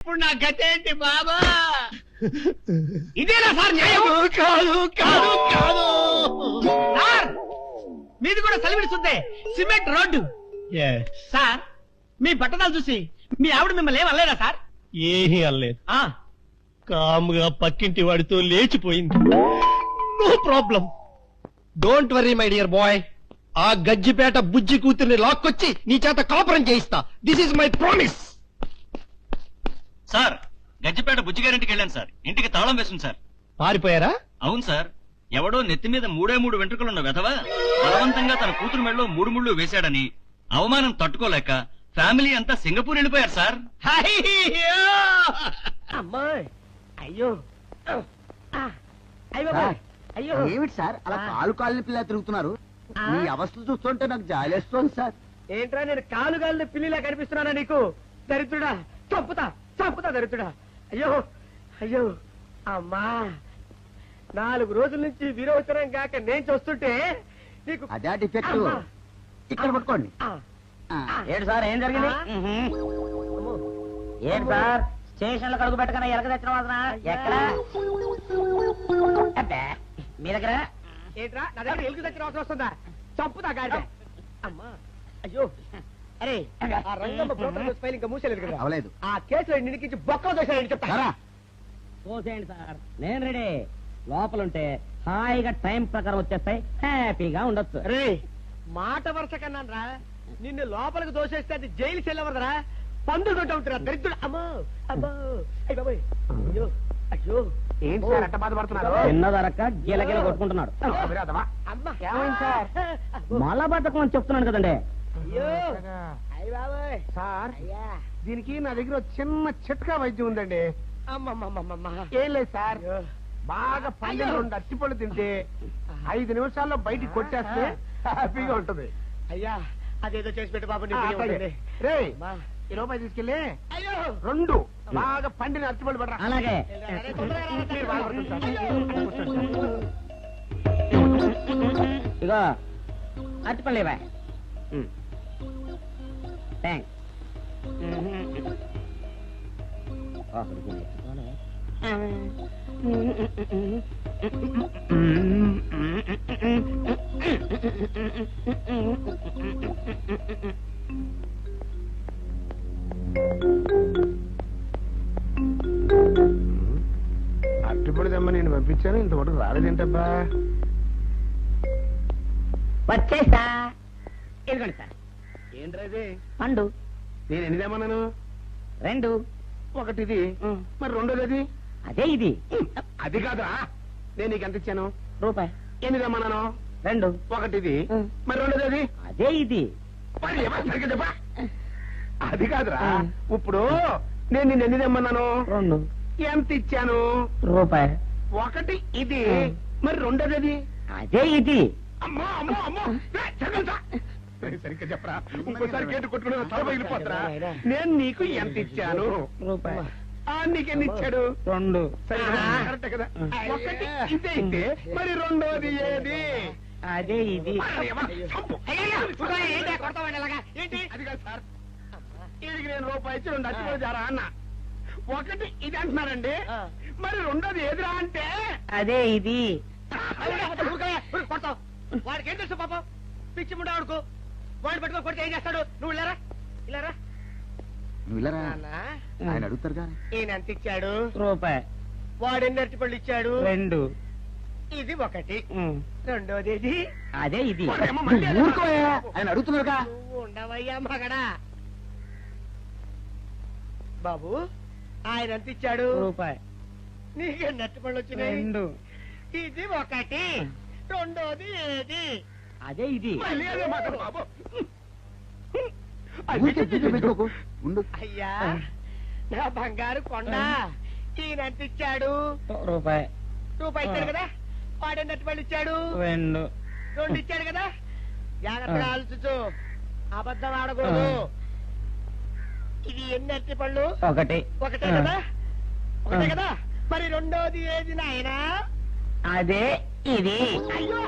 ఇప్పుడు నా గతేంటి బాబా? ఇదేనా సార్ న్యాయం? కాదు కాదు కాదు సార్ మీది కూడా సలివిడి సుద్దే, సిమెంట్ రోడ్డు. సార్ మీ బట్టదాలు చూసి మీ ఆవిడ మిమ్మల్ని ఏం అనలేదా సార్? ఏమీ అనలేదు. కాముగా పక్కింటి వాడితో లేచిపోయింది. No problem. Don't worry my dear boy. ఆ గజ్జిపేట బుజ్జి కూతుర్ని లాక్కొచ్చి నీ చేత కాపురం చేయిస్తా. This is my promise. Sir Gajjipeta బుజ్జిగారింటికి వెళ్ళాను సార్. ఇంటికి తాళం వేసింది సార్. పారిపోయారా? అవును సార్. ఎవడో నెత్తి మీద 3 వెంట్రుకలున్న వెధవ బలవంతంగా తన కూతురు మెడలో 3 ముళ్ళు వేశాడని అవమానం తట్టుకోలేక ఫ్యామిలీ అంతా సింగపూర్ వెళ్ళిపోయారు సార్. అయ్యో అమ్మాయి అయ్యో అయ్యో అయ్యో ఏమిటి సార్ అలా కాలు కాళ్ళని పిల్ల తిరుగుతున్నారు? మీ అవస్థలు చూస్తుంటే నాకు జాలేస్తోంది సార్. ఏంట్రా నేను కాలుగాలిన పిల్లిలా కనిపిస్తున్నానా నీకు? దరిద్రుడా, చంపుతా చంపుతా దరిద్రుడా. అయ్యో అయ్యో అమ్మా, 4 రోజుల నుంచి విరోచనం కాక నేను చూస్తుంటే నీకు అదే డిఫెక్ట్. అమ్మా. ఇక్కడ పట్టుకోండి. ఏంటి సార్ ఏం జరిగింది? ఏంటి సార్ స్టేషన్ లో కడుగు పెట్టకన్నా ఎలక తెచ్చిన వాసన ఎక్కడ? మీ దగ్గర ఏంట్రా? నా దగ్గర ఎలుగు తెచ్చిన వాసన వస్తుందా? చంపుతా గాడి. అమ్మా అయ్యో అరే ఆ రంగమ్మ బ్రోకర్ ఫైల్ ఇంకా మూసేలేదు కదా? అవలేదు. ఆ కేసులో నిడికించి బొక్కలు దోశాడని చెప్తా. సరా తోసేయండి సార్, నేను రెడీ. లోపలుంటే హాయిగా టైం ప్రకారం వచ్చేస్తాయి, హ్యాపీగా ఉండొచ్చు. రే మాట వరుస కన్నా రా, నిన్ను లోపలికి దోసేస్తే అది జైలు చెల్లవదరా, పందులు దొడ్డ ఉంటురా దరిద్రుడు. అమ్మో అమ్మో అయ్య బాబోయ్ అయ్యో అయ్యో ఏంటి సార్ అట్ట బాధపడుతున్నారు? చిన్నదరక్క గీలగీల కొట్టుకుంటున్నాడు. అమ్మా ఏమైంది సార్? మలబద్ధకం అని చెప్తున్నాను కదండి. అయ్యో అయ్య బాబోయ్ సార్ అయ్యా దీనికి నా దగ్గర చిన్న చిట్కా వైద్యం ఉందండి. అమ్మమ్మమ్మమ్మ ఏం లేదు సార్, బాగా పండిన 2 అట్టిపళ్ళు తింటే 5 నిమిషాల్లో బయటికి కొట్టేస్తే హ్యాపీగా ఉంటుంది. అయ్యా అదేదో చేసి పెట్టు బాబు. రే ఈ రూపాయి తీసుకెళ్ళి అయ్యో 2 బాగా పండిన అట్టిపళ్ళు పడరా. అలాగే మీరు బాధపడుతుంది సార్. ఇగో అరటిపళ్ళేవా? థ్యాంక్స్. అట్టిపడి తెమ్మ నేను పంపించాను, ఇంతవరకు రాలేదేంటబ్బా? వచ్చేసా. ఇదిగోండి సార్ ఏంట్రా పండు. నేను ఎన్ని తెమ్మన్నాను? 2. ఒకటిది, మరి రెండోది అదే ఇది. అది కాదురా, నేను నీకు ఎంత ఇచ్చాను? రూపాయి. ఎన్ని తెమ్మన్నాను? 2. ఒకటిది, మరి రెండోది అదే ఇది. మరి ఎవరు సరిగ్గా చెప్పా? అది కాదురా, ఇప్పుడు నేను నిన్ను ఎన్ని తెమ్మన్నాను? 2. ఎంత ఇచ్చాను? రూపాయి. ఒకటి ఇది, మరి రెండోది అదే ఇది. అమ్మో అమ్మో అమ్మో, సరిగ్గా చెప్పరా, ఇంకోసారి గేటు కొట్టుకుని తల పగిలిపోతారా? నేను నీకు ఎంత ఇచ్చాను? రూపాయి. నీకెన్ని ఇచ్చాడు? 2. సరిగ్గా కరెక్ట్ కదా? ఒకటి ఇదే అయితే మరి రెండోది ఏది? అదే ఇది. చంపు. అది కాదు సార్, వీడికి నేను రూపాయి ఇచ్చి 2 అచ్చిపోయి జారా అన్న. ఒకటి ఇది అంటున్నారండి, మరి రెండోది ఏదిరా అంటే అదే ఇది. వాడికి ఏం తెలుసు పాపం, పిచ్చి ముండా వాడుకో. వాడిని పట్టుకో కొడితే ఏం చేస్తాడు? నువ్వు ఇలారా ఇలారా. ఆయన అడుగుతారు కానీ ఈయన ఎంత ఇచ్చాడు? రూపాయి. వాడు ఎన్ని అరటిపళ్ళు ఇచ్చాడు? 2. ఇది ఒకటి, రెండోది ఇది. అదే ఇది. ఊరుకోయా, ఆయన అడుగుతున్నారుగా. నువ్వు ఉండవయ్యా మగడా. బాబు ఆయన ఎంత ఇచ్చాడు? రూపాయి. నీకెన్ని అరటిపళ్ళు వచ్చినాయి? 2. ఇది ఒకటి, రెండోది ఏది? అదే ఇది. మళ్ళీ అదే మాట బాబు. అయ్యా నా బంగారు కొండ, ఈయన ఎంత ఇచ్చాడు? రూపాయి. రూపాయి ఇచ్చాడు కదా. వాడెన్ని అరటిపళ్ళు ఇచ్చాడు? 2. 2 ఇచ్చాడు కదా. జాగ్రత్తగా ఆలోచించు, అబద్ధం ఆడకూడదు. ఇది ఎన్ని అరటిపళ్ళు? ఒకటే కదా. ఒకటే కదా. మరి రెండోది ఏది నాయనా? అదే ఇది. అయ్యో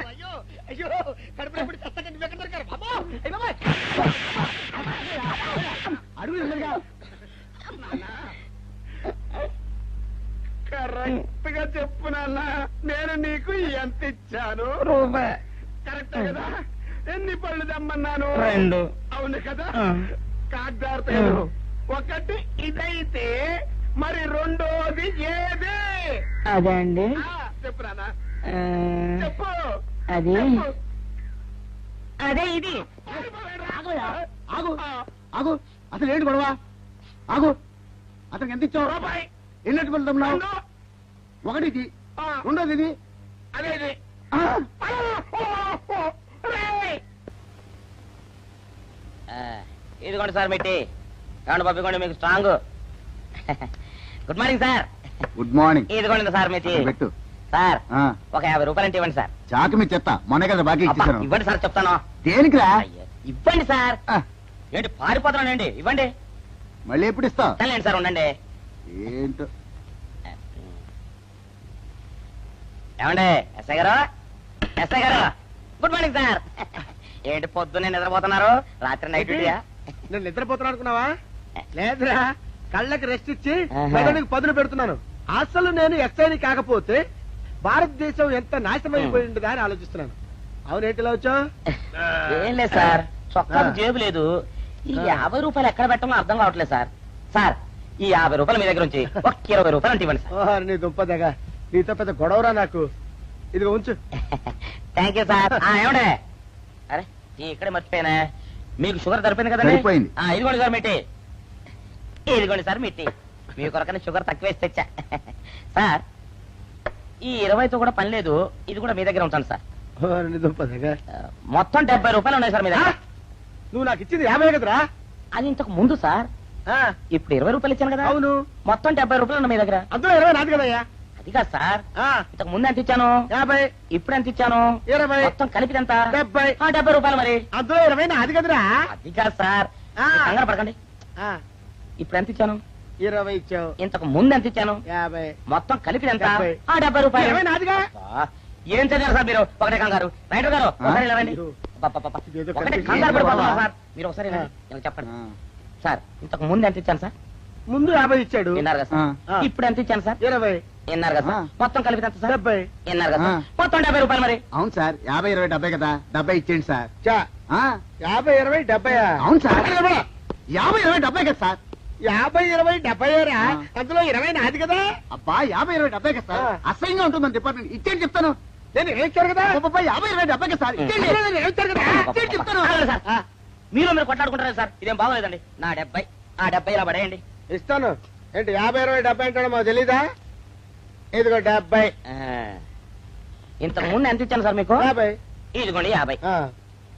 అయ్యో అయ్యో, కడుపులో చస్తకండి ఎక్కడ దొరికారు బాబు? ఎంత ఇచ్చాను? రూపాయి. కరెక్ట్ కదా? ఎన్ని పళ్ళు తెమ్మన్నాను? 2. అవును కదా? ఆ. కాగ్దార్తేను. ఒకటి ఇదైతే మరి రెండోది ఏది? అదే అండి. చెప్పు నాన్న, ఆ, చెప్పు. అది చెప్పు. అదే ఇది. ఆగు. ఆగు, అసలు ఏంటి గొడవ? ఆగు, అతనికి ఎంత ఇచ్చావు? రూపాయి. ఎన్నట్టు వెళ్తున్నావు? రెండు. ఒకటి ఇది, ఆ, రెండోది ఇది. అదేది. ఆ, ఇదిగోండి సార్ మిట్టి. ఏమండి పంపించండి మీకు strong. Good morning sir. Good morning. ఇదిగోండి సార్ మిట్టి. పెట్టు. సార్ ఆ, ఒక 50 రూపాయలు అంటే ఇవ్వండి సార్. చాకు మీ చెత్త మొన్న కదా బాకీ అబ్బా, ఇచ్చేసాను. ఇవ్వండి సార్ చెప్తాను. దేనికిరా? అయ్యో, ఇవ్వండి సార్. ఆ, ఏంటి పారిపోతున్నానండి? ఇవ్వండి. మళ్ళీ ఎప్పుడు ఇస్తావు? సరేండి సార్ ఉండండి. ఏంటో. ఏమండి ఎస్ఐ గారు, ఎస్ఐ గారు, గుడ్ మార్నింగ్ సార్. ఏంటి పొద్దున్నే నిద్రపోతున్నారు? రాత్రి నైట్ డ్యూటీయా? నేను నిద్రపోతున్నా అనుకున్నావా? లేదురా, కళ్ళకి రెస్ట్ ఇచ్చి ఆహా. మెదడుకి పదును పెడుతున్నాను. అసలు నేను ఎస్ఐని కాకపోతే భారతదేశం ఎంత నాశనం అయిపోయి ఉండదా అని ఆలోచిస్తున్నాను. అవునేంటిలా వచ్చావు? ఏం లేదు సార్, చొక్కాకు ఆ. జేబు లేదు. ఈ 50 రూపాయలు ఎక్కడ పెట్టాలో అర్థం కావట్లేదు సార్. సార్ ఈ 50 రూపాయలు మీ దగ్గర నుంచి ఒక 20 రూపాయలు అంటే ఇవ్వండి సార్. ఓహో, నీ దుంపదగా, నీతో పెద్ద గొడవరా నాకు. ఇదిగో ఉంచు. Thank you sir. ఏమండే, అరే ఇక్కడే మర్చిపోయానా, మీకు షుగర్ సరిపోయింది కదండి? సరిపోయింది. ఇదిగోండి సార్ మిట్టి. ఇదిగోండి సార్ మిట్టి. మీ కొరకనే షుగర్ తక్కువ వేసి తెచ్చా. సార్ ఈ 20తో కూడా పని లేదు, ఇది కూడా మీ దగ్గర ఉంటాను సార్. ఓహో, నీ దుంపదగా. మొత్తం 70 రూపాయలు ఉన్నాయి సార్ మీ దగ్గర. నువ్వు నాకు ఇచ్చింది 50 కదరా? అది ఇంతకు ముందు సార్. ఆ, ఇప్పుడు 20 రూపాయలు ఇచ్చాను కదా. అవును. మొత్తం 70 రూపాయలు ఉన్నాయి మీ దగ్గర. అందులో 20 నాది కదయ్యా. అది కాదు సార్, ఆ, ఇంతకు ముందు ఎంత ఇచ్చాను, 50, ఇప్పుడు ఎంత ఇచ్చాను, 20, మొత్తం కలిపి ఎంత? 70. 70 రూపాయలు మరి. అందులో 20 నాది కదరా? అది కాదు సార్, ఆ. మీరు కంగారు పడకండి. ఆ, ఇప్పుడు ఎంత ఇచ్చాను, 20 ఇచ్చావు. ఇంతకు ముందు ఎంత ఇచ్చాను, 50. మొత్తం కలిపి ఎంత? 70. 70 రూపాయలు. 20 నాదిగా. అబ్బా, ఏం చదివారు సార్ మీరు? ఒకటే కంగారు. రైటర్ గారు ఒకసారి ఇలా రండి. అయ్యో. అబ్బబ్బబ్బ. ఇదేదో ఒకటే కనిపించింది. కంగారు పడిపోతున్నారు బాబా. సార్. మీరు ఒకసారి ఇలా రండి. ఇలా చెప్పండి ఆ, సార్. ఇంతకు ముందు ఎంత ఇచ్చాను సార్? ముందు 50 ఇచ్చాడు. విన్నారు కదా సార్. ఆ. ఇప్పుడు ఎంత ఇచ్చాను సార్? 20, విన్నారు కదా సార్. ఆ. మొత్తం కలిపి ఎంత సార్? 70. విన్నారు కదా సార్. ఆ. మొత్తం 70 రూపాయలు మరి. అవును సార్, 50, 20, 70 కదా. 70 ఇచ్చేయండి సార్. చా, ఆ, 50, 20, 70. అవును సార్. 50, 20, 70 కదా సార్. 50, 20, 70 రా. ఆ. అందులో 20 నాది కదా. అబ్బా, 50, 20, 70 కదా సార్. ఆ. అసహ్యంగా ఉంటుందని డిపార్ట్మెంట్ ఇచ్చేయండి చెప్తాను. నేను ఏమిచ్చారు కదా? అబ్బబ్బా, 50, 20, 70 కదా సార్. ఇచ్చేయండి. నేను ఏమిచ్చారు కదా? ఇచ్చేయండి చెప్తాను. ఆగండి సార్. మీరు మీరు కొట్లాడుకుంటారు సార్, ఇదేం బాగోలేదండి. నా 70, ఆ 70 ఇలా పడేయండి. ఇస్తాను. ఏంటి 50, 20, 70 అంటాడో మాకు తెలీదా? ఇదిగో 70. ఆ. ఇంతకు ముందు ఎంత ఇచ్చాను సార్ మీకు? 50. ఇదిగోండి 50. ఆ,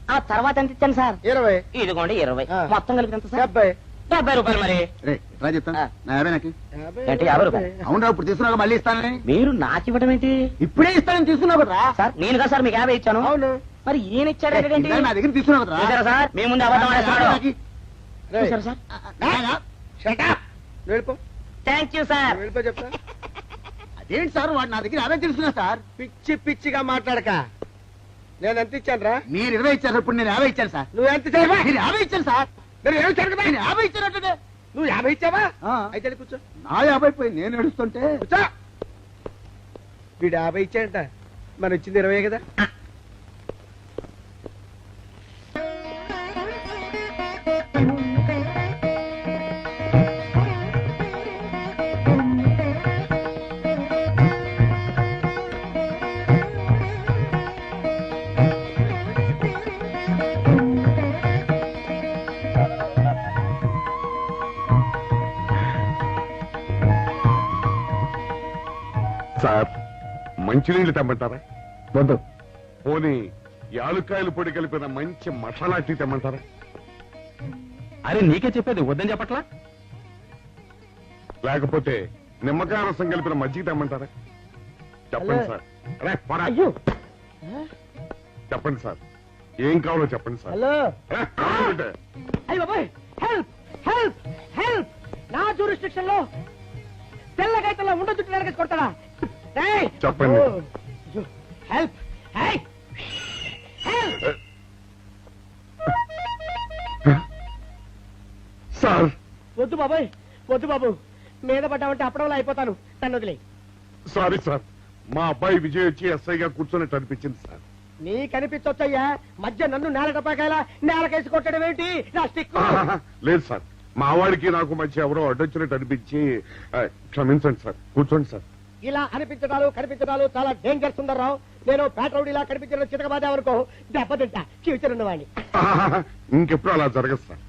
ఆ తర్వాత ఎంత ఇచ్చాను సార్? 20. ఇదిగోండి 20. ఆ. మొత్తం కలిపి ఎంత సార్? 70. 70 రూపాయలు మరి. రే, రా చెప్తాను. ఆ. నా 50 నాకు. 50, ఏంటి, 50 రూపాయలు? అవును రా, ఇప్పుడు తీసుకున్నాక మళ్ళీ ఇస్తానని. మీరు నాకు ఇవ్వడం ఏంటి ఇప్పుడే ఇస్తానని తీసుకున్నావు కదా. సార్? నేను కదా సార్ మీకు 50 ఇచ్చాను. అవును. మరి ఈయన ఇచ్చారు ఏంటి? ఇందాక నా దగ్గర తీసుకున్నావు కదా. చూసారా సార్, మీ ముందు అబద్ధం ఆడేస్తున్నాడు. రేయ్, చూసారా సార్? shut up. నువ్వు వెళ్ళిపో. Thank you sir. నువ్వు వెళ్ళిపో చెప్తా. అదేంటి సార్, వాడు నా దగ్గర 50 తీసుకున్నా సార్. పిచ్చి పిచ్చిగా మాట్లాడక. నేను ఎంత ఇచ్చాను రా? మీరు 20 ఇచ్చారు, ఇప్పుడు నేను 50 ఇచ్చాను సార్. నువ్వు ఎంత ఇచ్చావా? మీరు 50 ఇచ్చాను సార్. నేను ఏమి ఇచ్చాను కదా? నేను 50 ఇచ్చానంటే నువ్వు 50 ఇచ్చావా? ఆ. అయితే వెళ్ళి కూర్చో. నా 50 పోయి నేను నడుస్తుంటే. కూర్చో. వీడు 50 ఇచ్చాడంట, మన ఇచ్చింది 20 కదా. సార్, మంచినీళ్ళు తెమ్మంటారా? వద్దు. పోనీ యాలుక్కాయలు పొడి కలిపిన మంచి మసాలా టీ తెమ్మంటారా? అరే నీకే చెప్పేది వద్దని చెప్పట్లా? లేకపోతే నిమ్మకాయ రసం కలిపిన మజ్జిగ తెమ్మంటారా? చెప్పండి సార్. అరే, పోరా. అయ్యో. చెప్పండి సార్, ఏం కావాలో చెప్పండి సార్. హలో. ఏ, కావాలంటే. అయ్య బాబాయ్, హెల్ప్ హెల్ప్ హెల్ప్. నా జ్యూరిస్డిక్షన్ లో తెల్లగైతల్లో ఉండ చుట్టూ నరకేసి కొడతాడా? రేయ్. చెప్పండి. ఓ, అయ్యో, హెల్ప్. High, help. సార్, వద్దు బాబాయ్, వద్దు బాబు. మీద పడ్డామంటే అప్పడంలో అయిపోతాను. నన్ను వదిలే. సారీ సార్, మా అబ్బాయి విజయ్ వచ్చి ఎస్ఐగా కూర్చున్నట్టు అనిపించింది సార్. నీ కనిపించొచ్చయ్యా, మధ్య నన్ను నేల టపాకాయలా నేలకేసి కొట్టడం ఏంటి నా స్టిక్? లేదు సార్, మా వాడికి నాకు మధ్య ఎవరో అడ్డొచ్చినట్టు అనిపించి క్షమించండి సార్. కూర్చోండి సార్. ఇలా అనిపించడాలు కనిపించడాలు చాలా డేంజర్ సుందర్రావు. నేను పేటరౌడిలా కనిపించడం చితకబాదామనుకో దెబ్బతింటా ఫ్యూచర్ ఉన్నవాడిని. ఇంకెప్పుడు అలా జరగదు సార్.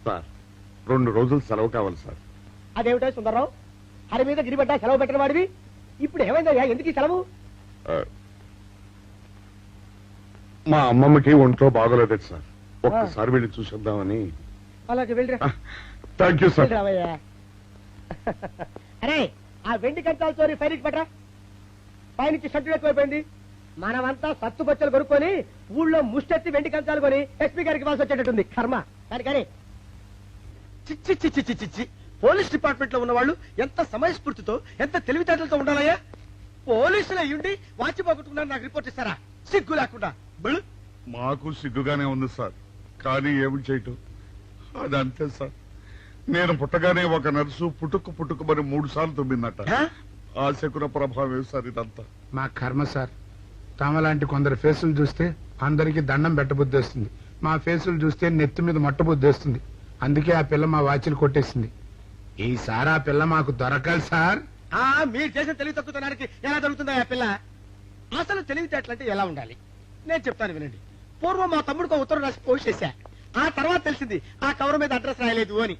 సార్ 2 రోజులు సెలవు కావాలి సార్. అదేమిటో సుందర్రావు, హరి మీద గిరిబడ్డా సెలవు పెట్టిన వాడివి, ఇప్పుడు ఏమైందయ్యా, ఎందుకు ఈ సెలవు? మా అమ్మమ్మకి ఒంట్లో బాగోలేదు సార్, ఒక్కసారి వెళ్ళి చూసేద్దామని. అలాగే వెళ్ళరా. Thank you sir. రావయ్యా. అరే ఆ వెండి కంచాల చోరీ ఫైరికి పట్రా. పైనుంచి షట్టు ఎక్కువైపోయింది. మనమంతా సత్తు బొచ్చలు కొనుక్కొని ఊళ్ళో ముష్టెత్తి వెండి కంచాలు కొని ఎస్పీ గారికి ఇవ్వాల్సి వచ్చేటట్టుంది. కర్మ. కానీ చిచ్చి చిచ్చి చిచ్చి చిచ్చి పోలీస్ డిపార్ట్మెంట్ లో ఉన్న వాళ్ళు ఎంత సమయస్ఫూర్తితో ఎంత తెలివితేటలతో ఉండాలయ్యా. పోలీసులు అయ్యుండి వాచి పోగొట్టుకున్నారు నాకు రిపోర్ట్ ఇస్తారా? సిగ్గు లేకుండా. మాకు సిగ్గుగానే ఉంది సార్, కానీ ఏమి చేయటం, అదంతే సార్. నేను పుట్టగానే ఒక నర్సు పుట్టుకు మరి 3 సార్లు తుమ్మిందట. ఆ శకున ప్రభావం సార్ ఇదంతా. మా కర్మ సార్. తమలాంటి కొందరు ఫేసులు చూస్తే అందరికి దండం పెట్టబుద్ధి వస్తుంది, మా ఫేసులు చూస్తే నెత్తి మీద మట్టబుద్ధి వస్తుంది. అందుకే ఆ పిల్ల మా వాచిలు కొట్టేసింది. ఈసారి ఆ పిల్ల మాకు దొరకాలి సార్. మీరు చేసిన తెలివి తక్కువతనానికి ఎలా దొరుకుతుందా ఆ పిల్ల? అసలు తెలివితేటలంటే ఎలా ఉండాలి నేను చెప్తాను వినండి. పూర్వం మా తమ్ముడికి ఉత్తరం రాసి పోస్ట్ చేశా. ఆ తర్వాత తెలిసింది ఆ కవర్ మీద అడ్రస్ రాయలేదు అని.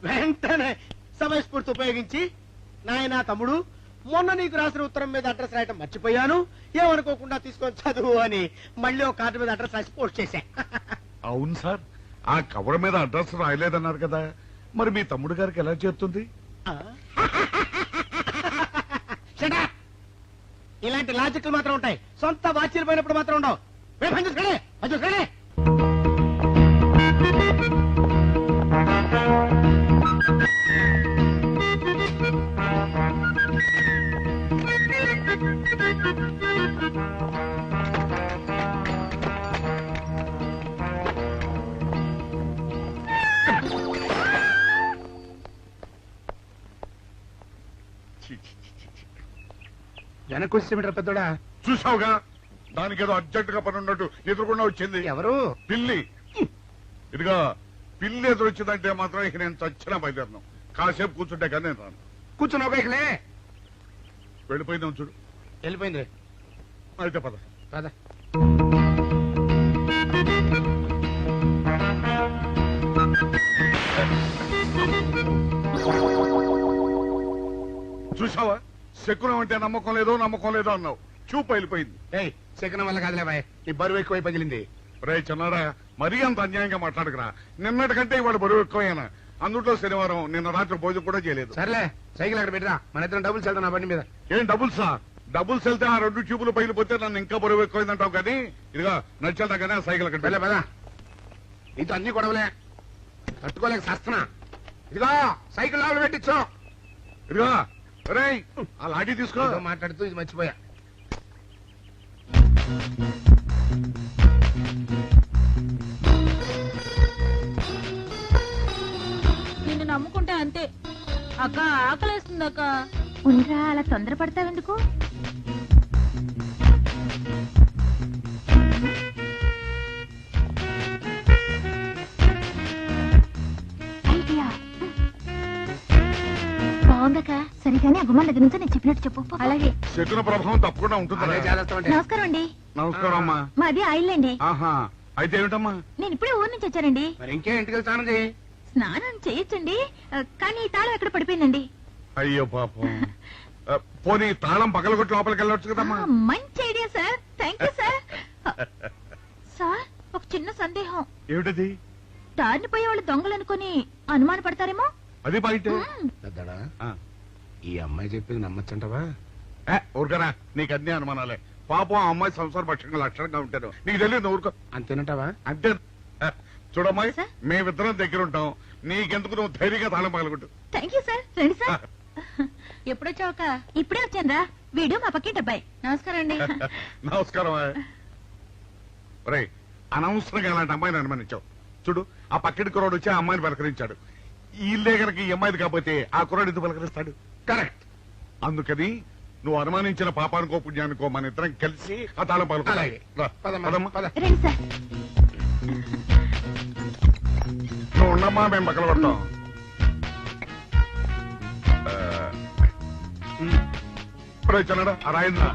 వెంటనే సమయస్ఫూర్తి ఉపయోగించి, నాయనా తమ్ముడు, మొన్న నీకు రాసిన ఉత్తరం మీద అడ్రస్ రాయటం మర్చిపోయాను, ఏమనుకోకుండా తీసుకొని చదువు అని మళ్ళీ ఒక కార్డు మీద అడ్రస్ రాసి పోస్ట్ చేశా. అవును సార్, ఆ కవర్ మీద అడ్రస్ రాయలేదన్నారు కదా, మరి మీ తమ్ముడు గారికి ఎలా చేరుతుంది? ఇలాంటి లాజిక్లు మాత్రం ఉంటాయి, సొంత వాచీలు పోయినప్పుడు మాత్రం ఉండవు. వెనక్కి వచ్చేమిట్రా పెద్దోడా? చూసావుగా, దానికి ఏదో అర్జెంట్ గా పని ఉన్నట్టు ఎదురుకుండా వచ్చింది. ఎవరు? పిల్లి. ఇదిగా పిల్లి ఎదురు వచ్చిందంటే మాత్రం ఇక నేను చచ్చిన బయలుదేరను. కాసేపు కూర్చుంటే కానీ నేను రాను. కూర్చున్నావు బైక్లే. వెళ్ళిపోయిందాం చూడు. వెళ్ళిపోయింది. అయితే పద. పద. చూసావా, శకునం అంటే నమ్మకం లేదో అన్నావు, చూపు వెళ్ళిపోయింది. ఏయ్, శకునం వల్ల కాదులే బాయ్, నీ బరువు ఎక్కువై పగిలింది. రే చిన్నారా, మరీ అంత అన్యాయంగా మాట్లాడుకురా. నిన్నటికంటే ఇవాళ బరువు ఎక్కువైనా. అందులో శనివారం నిన్న రాత్రి భోజనం కూడా చేయలేదు. సర్లే, సైకిల్ అక్కడ పెట్టరా, మన ఇద్దరం డబ్బులు వెళ్తాం నా బండి మీద. ఏం డబుల్సా? డబుల్స్ వెళ్తే ఆ 2 ట్యూబులు పగిలిపోతే నన్ను ఇంకా బరువు ఎక్కువైందంటావు. కానీ ఇదిగా నడిచెళ్తా కానీ ఆ సైకిల్ అక్కడ వెళ్ళే పదా. నీతో అన్ని గొడవలే, తట్టుకోలేక సస్తున్నా. ఇదిగో సైకిల్ లోపల పెట్టించు. ఇదిగా రే, ఆ లాఠీ తీసుకో. ఏదో మాట్లాడుతూ ఇది మర్చిపోయా. నిన్ను నమ్ముకుంటే అంతే అక్క. ఆకలేస్తుంది అక్క. ఉండరా, అలా తొందరపడతావెందుకు? ఐడియా బాగుందక్క. సరిగానే అగుమాన్ దగ్గర నుంచి నేను చెప్పినట్టు చెప్పు. అలాగే. శకున ప్రభావం తప్పకుండా ఉంటుంది. నమస్కారం అండి. నమస్కారం అమ్మా. మాది ఆయిల్ అండి. ఆహా, అయితే ఏమిటమ్మా? నేను ఇప్పుడే ఊరు నుంచి వచ్చానండి. మరి ఇంకే ఇంటికి వెళ్తాను. స్నానం చేయొచ్చండి, కానీ ఈ తాళం ఎక్కడ పడిపోయిందండి. అయ్యో పాపం. పోనీ తాళం పగలగొట్టి లోపలికి వెళ్ళొచ్చు కదమ్మా. మంచి idea sir, thank you sir. Sir, ఒక చిన్న సందేహం. ఏమిటది? దారిని పోయే వాళ్ళు దొంగలు అనుకుని అనుమాన పడతారేమో. అది బయట. పెద్దడా, ఈ అమ్మాయి చెప్పింది నమ్మచ్చంటవా? ఊరుకరా, నీకు అన్ని అనుమానాలే. పాపం ఆ అమ్మాయి సంసార పక్షంగా లక్షణంగా ఉంటాను, నీకు తెలియదు. ఊరుకో. అంతేనంటావా? అంతే. చూడమ్మాయి, మేమిద్దరం దగ్గర ఉంటాం, నీకెందుకు నువ్వు ధైర్యంగా తాళం పగలగొట్టు. Thank you sir. రండి సార్. ఎప్పుడొచ్చావుక? ఇప్పుడే వచ్చాను రా. వీడు మా పక్కింటి అబ్బాయి. నమస్కారం అండి. నమస్కారం. రే, అనవసరంగా అలాంటి అమ్మాయిని అనుమానించావు. చూడు, ఆ పక్కింటి కుర్రాడు వచ్చి ఆ అమ్మాయిని పలకరించాడు. ఈ ఇల్లే గనక ఈ అమ్మాయిది కాకపోతే ఆ కుర్రాడు ఎందుకు పలకరిస్తాడు? కరెక్ట్. అందుకని నువ్వు అనుమానించిన పాపానికో పుణ్యానికో మన ఇద్దరం కలిసి ఆ తాళం పాలు అలాగే. పదమ్మా, పద. రండి సార్. నువ్వు ఉండమ్మా, మేము పక్కన పడతాం. ఇప్పుడు వచ్చాడా ఆ రాయిందా?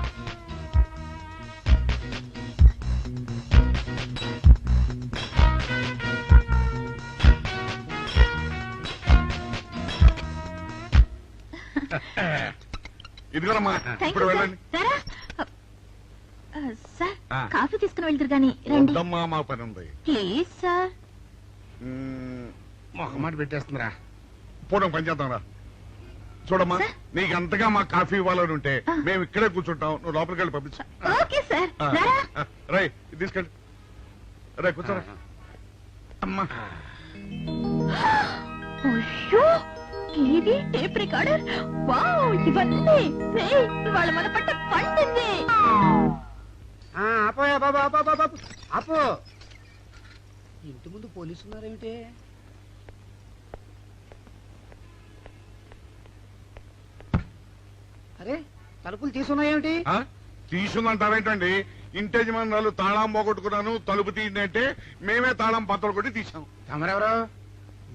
ఇదిగోనమ్మా, థ్యాంక్ ఇప్పుడు యూ సార్. వెళ్ళండి. రారా. సార్ ఆ. కాఫీ తీసుకుని వెళ్తారు గాని రండి వద్దమ్మా, మా పని ఉంది. Please sir. మొహమాట పెట్టేస్తుందిరా. పూడం పని చేద్దాంరా. చూడమ్మా, నీకు అంతగా మా కాఫీ ఇవ్వాలని ఉంటే మేము ఇక్కడే కూర్చుంటాం, నువ్వు లోపలికి వెళ్ళి పంపించు. Okay sir. రారా. రై తీసుకెళ్ళి రే కూర్చోరా. అమ్మా అయ్యో టీవీ టేప్ రికార్డర్ వావ్ ఇవన్నీ రేయ్, ఇవాళ మన పట్ట పండింది. ఆపోయా బాబా, ఆపో బాబా, ఆపో. ఇంటి ముందు పోలీసు ఉన్నారేమిటి? అరే తలుపులు తీసున్నాయేమిటి? తీసుందంటారేంటండి? ఇంటి యజమానులు తాళం పోగొట్టుకున్నాను, తలుపు తీయండి అంటే మేమే తాళం పత్రాలు కొట్టి తీసాం. తమరెవరు?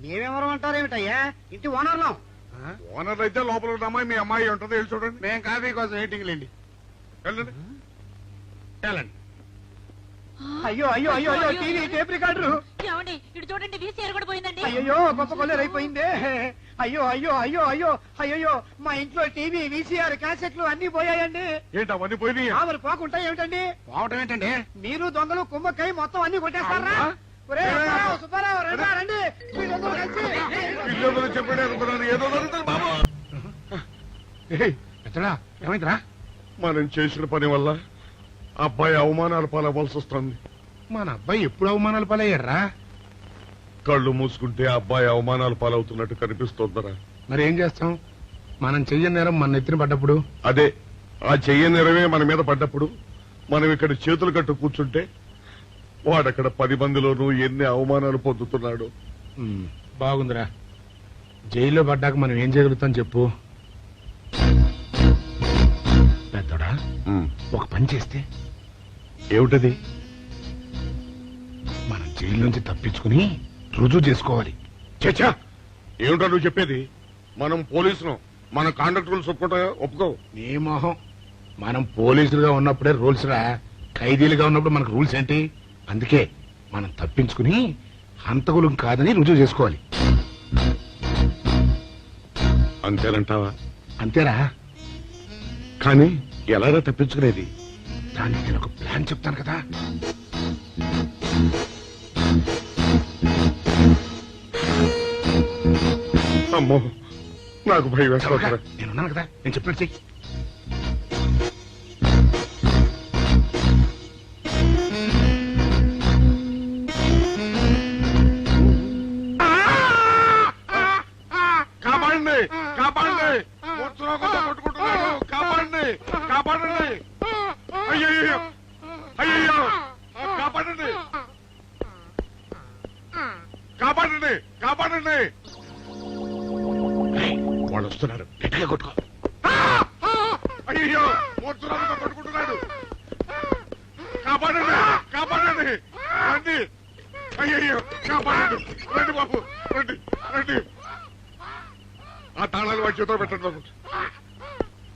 మేమెవరు అంటారేమిటయ్యా? ఇంటి ఓనర్లం. ఓనర్ అయితే లోపల ఉన్న అమ్మాయి మీ అమ్మాయి ఉంటుందో వెళ్ళి చూడండి. మేము కాఫీ కోసం వెయిటింగ్ లేండి. వెళ్ళండి. వెళ్ళండి. అయ్యో అయ్యో అయ్యో అయ్యో, టీవీ టేప్ రికార్డరు. ఏమండి ఇటు చూడండి వీసీఆర్ కూడా పోయిందండి. అయ్యో గొప్ప కొల్లేరు అయిపోయిందే. అయ్యో అయ్యో అయ్యో అయ్యో అయ్యో, మా ఇంట్లో టీవీ వీసీఆర్ క్యాసెట్లు అన్ని పోయాయండి. ఏంటి అవన్నీ పోయినాయి? మరి పోకుంటాయి ఏమిటండి? పోవటం ఏంటండి? మీరు దొంగలు కుమ్మక్కై మొత్తం అన్ని కొట్టేస్తారా? ఒరే సుబ్బారావు, సుబ్బారావు, రండి రండి, మీరందరూ కలిసి. పిల్లలు చెప్పాడు అనుకున్నాను, ఏదో జరుగుతుంది బాబు. ఎత్తడా ఏమైందిరా? మనం చేసిన పని వల్ల అబ్బాయి అవమానాలు పాలవ్వాల్సి వస్తుంది. మన అబ్బాయి ఎప్పుడు అవమానాలు పాలయ్యారా? కళ్ళు మూసుకుంటే అబ్బాయి అవమానాలు పాలవుతున్నట్టు కనిపిస్తోందరా. మరి ఏం చేస్తాం? మనం చెయ్యని నేరం మన నెత్తిన పడ్డప్పుడు. అదే ఆ చెయ్య నిరవే మన మీద పడ్డప్పుడు మనం ఇక్కడ చేతులు కట్టు కూర్చుంటే వాడక్కడ 10 మందిలోనూ ఎన్ని అవమానాలు పొందుతున్నాడు. బాగుందిరా. జైల్లో పడ్డాక మనం ఏం చేయగలుగుతాం చెప్పు. పెద్దోడా ఒక పని చేస్తే ఏమిటది? మనం జైలు నుంచి తప్పించుకుని రుజువు చేసుకోవాలి. చచ్చా, ఏమిటో నువ్వు చెప్పేది? మనం పోలీసులు, మన కాండక్ట్ రూల్స్ ఒప్పుకో. నీ మొహం. మనం పోలీసులుగా ఉన్నప్పుడే రూల్స్ రా. ఖైదీలుగా ఉన్నప్పుడు మనకు రూల్స్ ఏంటి? అందుకే మనం తప్పించుకుని హంతకులం కాదని రుజువు చేసుకోవాలి. అంతేనంటావా? అంతేరా. కానీ ఎలారా తప్పించుకునేది? దానికి నేను ఒక ప్లాన్ చెప్తాను కదా. అమ్మో, నాకు భయం వేస్తారా. నేనున్నాను కదా, నేను చెప్పినట్టు చెయ్యి. కాపాడండి, కాపాడండి, కొట్టుకుంటున్నాడు, కాపాడండి, కాపాడండి. అయ్యయ్యో, అయ్యయ్యో, కాపాడండి, కాపాడండి, కాపాడండి. వాళ్ళు వస్తున్నారు, గట్టిగా కొట్టుకో. అయ్యో, మూర్తురాలతో కొట్టుకుంటున్నాడు. కాపాడండి, కాపాడండి, రండి. అయ్యయ్యో, కాపాడండి, రండి బాబు, రండి, రండి. ఆ తాళాలు వాడి చేతిలో పెట్టండి బాబు.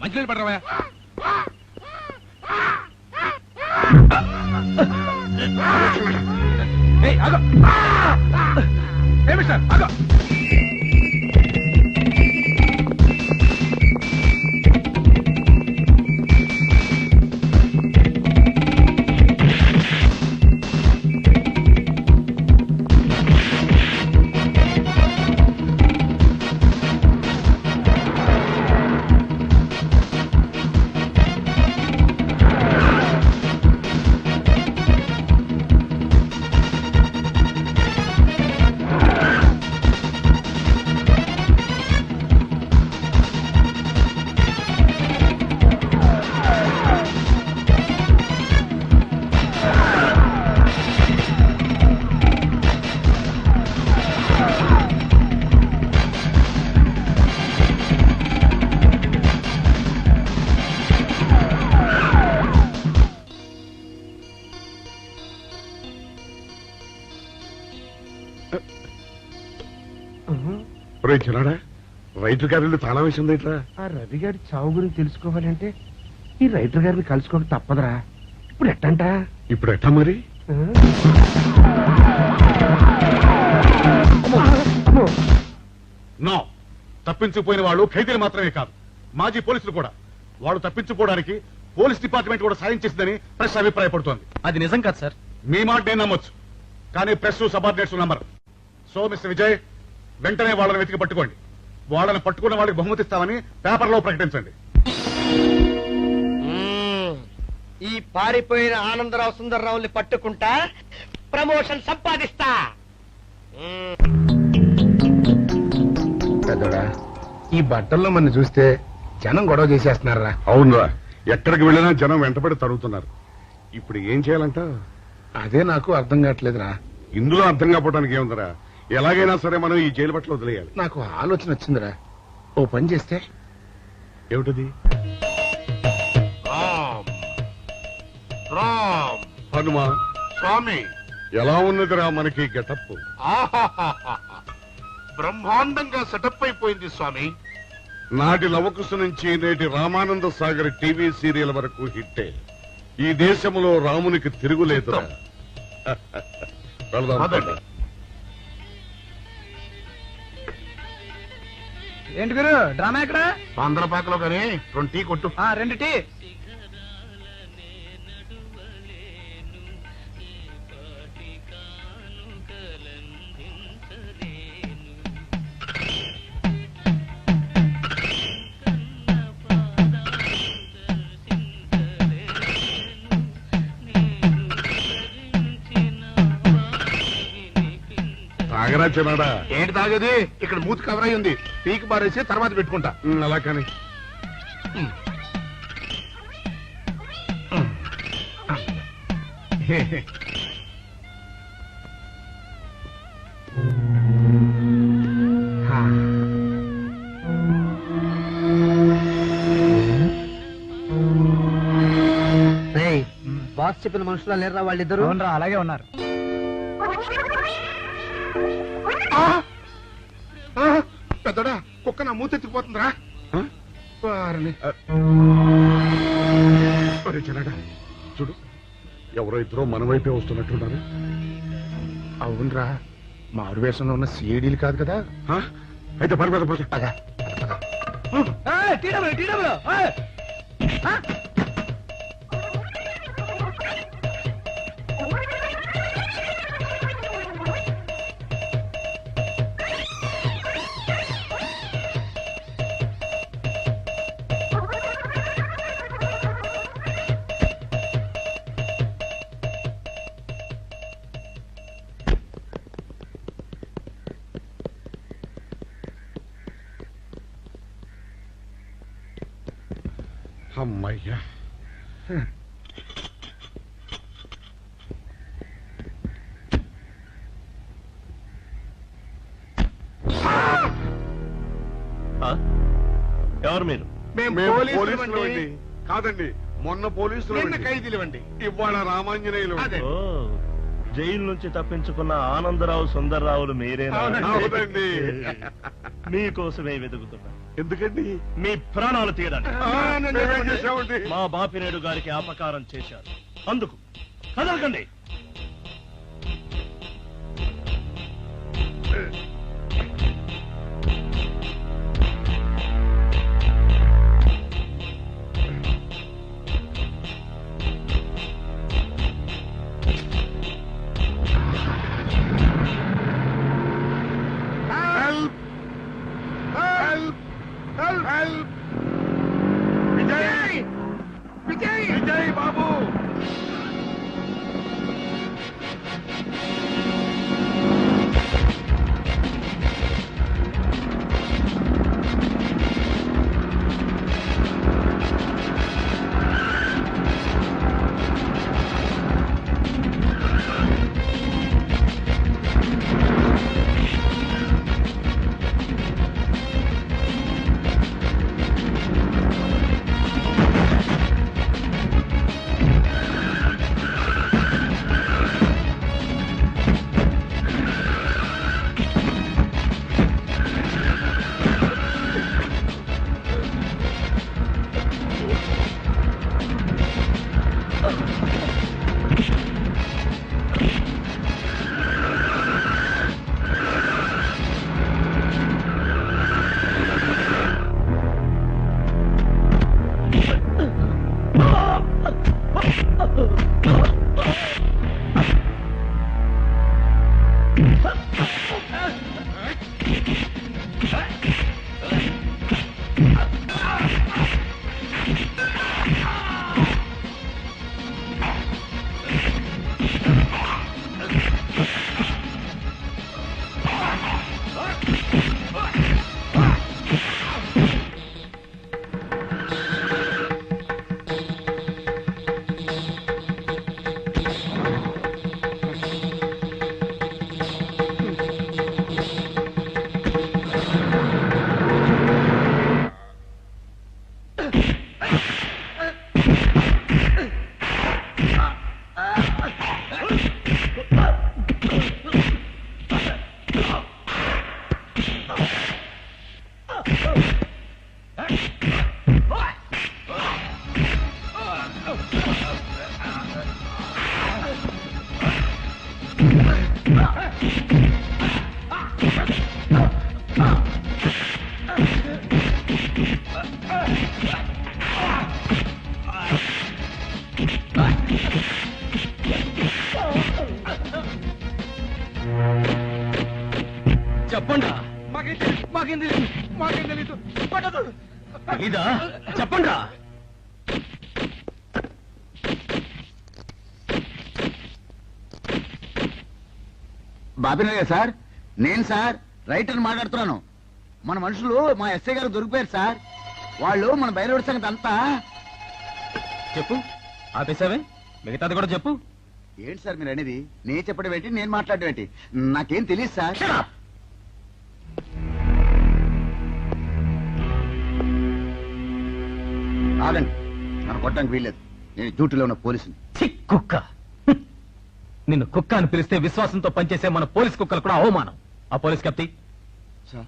మంచినీళ్ళు పడరావా? చిన్నాడా రైతు గారి తాళం వేసింది ఇట్లా. ఆ రవి గారి చావు గురించి తెలుసుకోవాలంటే ఈ రైటర్ గారిని కలుసుకోవడం తప్పదురా. ఇప్పుడు ఎట్టంట? ఇప్పుడు ఎట్టా మరి? నో, తప్పించుకుపోయిన వాళ్ళు ఖైదీలు మాత్రమే కాదు, మాజీ పోలీసులు కూడా. వాళ్ళు తప్పించుకోవడానికి పోలీస్ డిపార్ట్మెంట్ కూడా సాయం చేసిందని ప్రెస్ అభిప్రాయపడుతోంది. అది నిజం కాదు సార్. మీ మాట నేను నమ్మొచ్చు, కానీ press subordinates number. So mister Vijay, వెంటనే వాళ్ళని వెతికి పట్టుకోండి. వాళ్ళని పట్టుకున్న వాళ్ళకి బహుమతి ఇస్తామని పేపర్లో ప్రకటించండి. ఈ పారిపోయిన ఆనందరావు సుందర్రావుని పట్టుకుంటా ప్రమోషన్ సంపాదిస్తా. పెద్దోడా, ఈ బట్టల్లో మన చూస్తే జనం గొడవ చేసేస్తున్నారా? అవునరా, ఎక్కడికి వెళ్ళినా జనం వెంటబడి తరుగుతున్నారు. ఇప్పుడు ఏం చేయాలంట? అదే నాకు అర్థం కావట్లేదురా. ఇందులో అర్థం కాకపోవడానికి ఏముందరా, ఎలాగైనా సరే మనం ఈ జైలు బట్టలు వదిలేయాలి. నాకు ఆలోచన వచ్చిందిరా. ఓ పని చేస్తే ఏమిటది? రామ్ హనుమా స్వామి, ఎలా ఉన్నదిరా మనకి గెటప్? బ్రహ్మాండంగా సెటప్ అయిపోయింది స్వామి. నాటి లవకుశ నుంచి నేటి రామానంద సాగర్ టీవీ సీరియల్ వరకు హిట్టే. ఈ దేశంలో రామునికి తిరుగులేదురా. వెళదాం పద. ఏంటి గురు డ్రామా ఎక్కడ? ఆంధ్రపాకలో కానీ 2 టీ కొట్టు. 2 టీ. తాగరా చిన్నాడా? ఏంటి తాగేది? ఇక్కడ మూతి కవర్ అయి ఉంది. పీకి బారేసి తర్వాత పెట్టుకుంటా. అలా కానీ బాస్ చెప్పిన మనుషులా లేరా వాళ్ళిద్దరు? అలాగే ఉన్నారు. పెద్దోడా, కుక్క నా మూతి ఎత్తుకుపోతుందిరా. చిన్నాడా చూడు, ఎవరో ఇద్దరు మన వైపే వస్తున్నట్టున్నారు. అవునరా, మారు వేషంలో ఉన్న సీడీలు కాదు కదా. అయితే పని పద పద. అమ్మయ్యా, ఎవరు మీరు? మేము పోలీసులు అండి. కాదండి, మొన్న పోలీసులు ఖైదీలు అండి. ఇవాళ రామాంజనేయులు. ఓ, జైలు నుంచి తప్పించుకున్న ఆనందరావు సుందర్రావులు మీరేనా? అవునండి. మీకోసమే వెతుకుతున్నా. ఎందుకండి? మీ ప్రాణాలు తీయడానికి. మేమేం చేశామండి? మా బాపినేడు గారికి అపకారం చేశారు, అందుకు కదలకండి. విజయ్! విజయ్! విజయ్ బాబు! చెప్పండి తెలీదా? చెప్పండి. బాబినయ్య సార్, నేను సార్ రైటర్ మాట్లాడుతున్నాను. మన మనుషులు మా ఎస్ఐ గారు దొరికిపోయారు సార్. వాళ్ళు మన బయలుదేరి సంగతి అంతా చెప్పు. ఆపేసావే, మిగతాది కూడా చెప్పు. ఏంటి సార్ మీరు అనేది? నేను చెప్పడం ఏంటి, నేను మాట్లాడడం ఏంటి? నాకేం తెలియదు సార్. ఆగండి, నన్ను కొట్టడానికి వీల్లేదు. నేను డ్యూటీలో ఉన్న పోలీసుని. కుక్క, నిన్ను కుక్క అని పిలిస్తే విశ్వాసంతో పనిచేసే మన పోలీస్ కుక్కలు కూడా అవమానం. ఆ పోలీస్ కప్తి సార్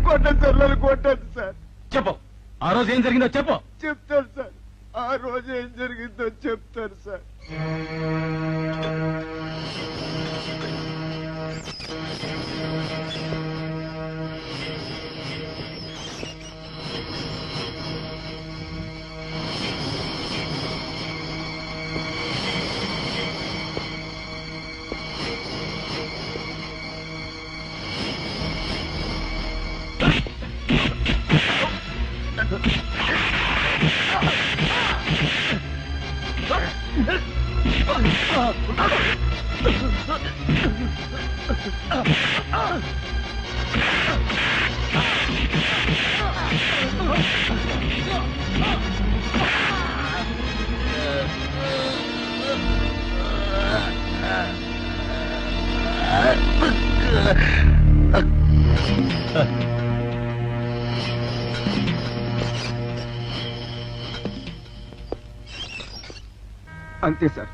కొట్టండి సార్, నన్ను కొట్టండి సార్. చెప్పు, ఆ రోజు ఏం జరిగిందో చెప్పు. చెప్తాను సార్, ఆ రోజు ఏం జరిగిందో చెప్తాను సార్. అంతే సార్,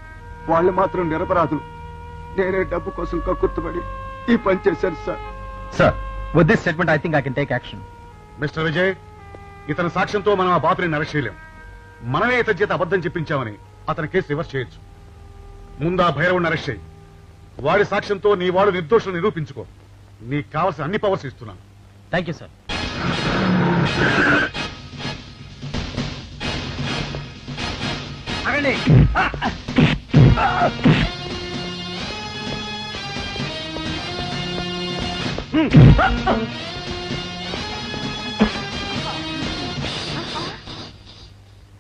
వాళ్ళు మాత్రం నిరపరాధులు. నేనే డబ్బు కోసం కక్కుర్తుపడి ఈ పని చేశాను sir. Sir, with this statement I think I can take action. Mister Vijay, ఇతని సాక్ష్యంతో మనం ఆ బాపుని అరెస్ట్ చేయలేం. మనమే ఇతని చేత అబద్ధం చెప్పించామని అతని కేసు రివర్స్ చేయొచ్చు. ముందు ఆ భైరవుడిని అరెస్ట్ చేయి. వాడి సాక్ష్యంతో నీ వాడు నిర్దోషులు నిరూపించుకో. నీకు కావాల్సిన అన్ని పవర్స్ ఇస్తున్నాను. Thank you sir.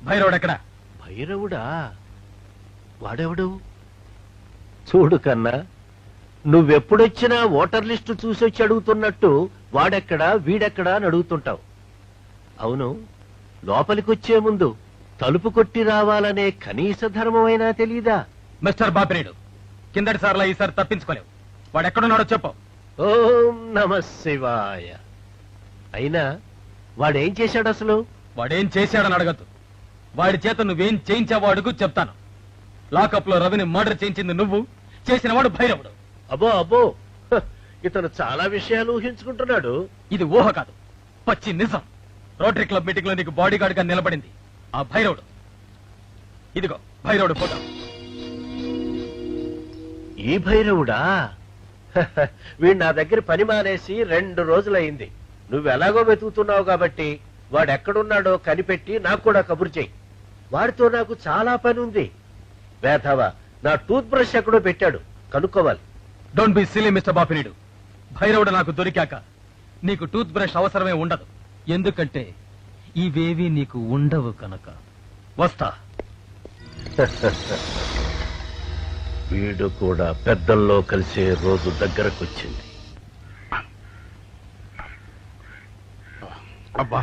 భైరవుడు ఎక్కడ? భైరవుడా? వాడెవడు? చూడు కన్నా, నువ్వెప్పుడొచ్చినా ఓటర్ లిస్టు చూసొచ్చి అడుగుతున్నట్టు వాడెక్కడా వీడెక్కడా అని అడుగుతుంటావు. అవును, లోపలికొచ్చే ముందు తలుపు కొట్టి రావాలనే కనీస ధర్మమైనా తెలీదా? మిస్టర్ బాపిరేడు, కిందటి సార్లా ఈసారి తప్పించుకోలేవు. వాడెక్కడున్నాడో చెప్పు. ఓం నమ శివాయ. అయినా వాడేం చేశాడు అసలు? వాడేం చేశాడని అడగద్దు. వాడి చేత నువ్వేం చేయించావో అడుగు, చెప్తాను. లాకప్ లో రవిని మర్డర్ చేయించింది నువ్వు, చేసిన వాడు భైరవుడు. అబ్బో అబ్బో, ఇతను చాలా విషయాలు ఊహించుకుంటున్నాడు. ఇది ఊహ కాదు, పచ్చి నిజం. రోటరీ క్లబ్ మీటింగ్ లో నీకు బాడీ గార్డ్ గా నిలబడింది ఆ భైరవుడు. ఇదిగో భైరవుడు ఫోటో. ఈ భైరవుడా? వీడు నా దగ్గర పని మానేసి 2 రోజులైంది. నువ్వెలాగో వెతుకుతున్నావు కాబట్టి వాడెక్కడున్నాడో కనిపెట్టి నాకు కూడా కబురు చెయ్యి. వాడితో నాకు చాలా పని ఉంది. వేధవా, నా టూత్ బ్రష్ ఎక్కడో పెట్టాడు, కనుక్కోవాలి. Don't be silly mister Bapineedu. భైరవుడు నాకు దొరికాక నీకు టూత్ బ్రష్ అవసరమే ఉండదు. ఎందుకంటే ఇవేవి నీకు ఉండవు కనుక. వస్తా. వీడు కూడా పెద్దల్లో కలిసే రోజు దగ్గరకొచ్చింది. అబ్బా,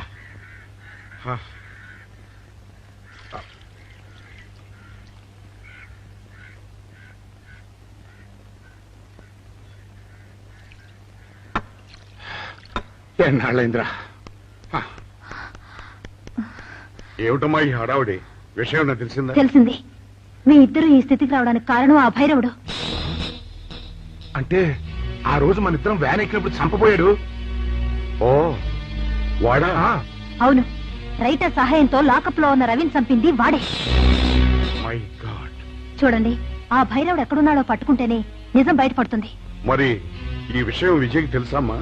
ఎన్నాళ్ళైందిరా ఏమిటమ్మా ఈ హడావుడి విషయం ఏమన్నా తెలిసిందా? తెలిసింది. మీ ఇద్దరు ఈ స్థితికి రావడానికి కారణం ఆ భైరవుడు. అంటే ఆ రోజు మన ఇద్దరం వ్యాన్ ఎక్కినప్పుడు చంపబోయాడు. ఓ వాడా? అవును, రైటర్ సహాయంతో లాకప్ లో ఉన్న రవిని చంపింది వాడే. My God. చూడండి, ఆ భైరవుడు ఎక్కడున్నాడో పట్టుకుంటేనే నిజం బయటపడుతుంది. మరి ఈ విషయం విజయ్కి తెలుసమ్మా?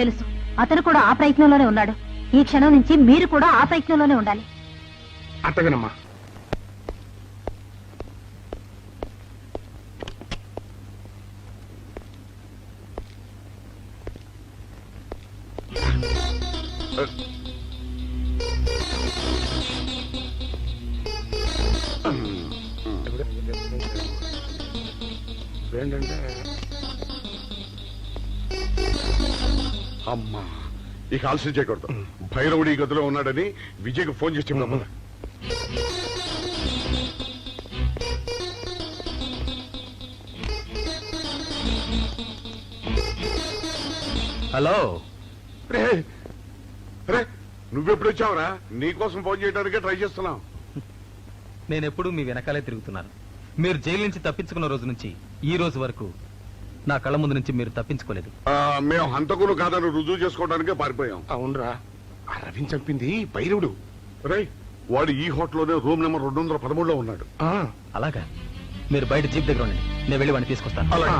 తెలుసు. అతను కూడా ఆ ప్రయత్నంలోనే ఉన్నాడు. ఈ క్షణం నుంచి మీరు కూడా ఆ ప్రయత్నంలోనే ఉండాలి. అట్టగనమ్మా. ఏంటంటే అమ్మా ఇక ఆలస్యం చేయకూడదు. భైరవుడు ఈ గదిలో ఉన్నాడని విజయ్కి ఫోన్ చేసి చెప్తామా? హలో. రే నువ్వెప్పుడు వచ్చావురా? నీకోసం ఫోన్ చేయడానికే ట్రై చేస్తున్నావు. నేనెప్పుడు మీ వెనకాలే తిరుగుతున్నాను. మీరు జైలు నుంచి తప్పించుకున్న రోజు నుంచి ఈ రోజు వరకు నా కళ్ళ ముందు నుంచి మీరు తప్పించుకోలేదు. మేము హంతకులు కాదని రుజువు చేసుకోవడానికే పారిపోయాం. అవునరా, ఆ రవిని చంపింది భైరవుడు. రే వాడు ఈ హోటల్లోనే రూమ్ నెంబర్ 213లో ఉన్నాడు. అలాగా? మీరు బయట జీప్ దగ్గర ఉండండి, నేను వెళ్ళి వాడిని తీసుకొస్తాను. అలాగే.